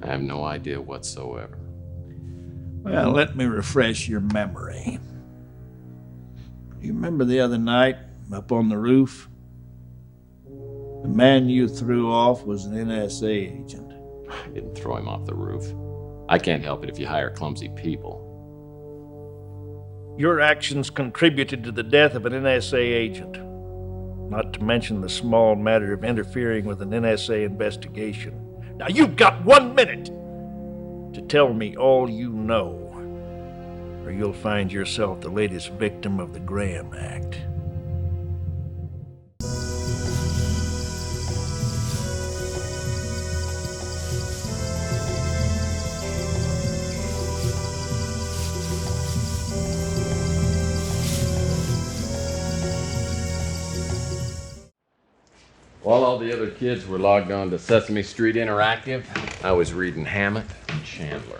I have no idea whatsoever. Well, let me refresh your memory. You remember the other night, up on the roof? The man you threw off was an NSA agent. I didn't throw him off the roof. I can't help it if you hire clumsy people. Your actions contributed to the death of an NSA agent. Not to mention the small matter of interfering with an NSA investigation. Now you've got 1 minute to tell me all you know, or you'll find yourself the latest victim of the Graham Act. While all the other kids were logged on to Sesame Street Interactive, I was reading Hammett and Chandler.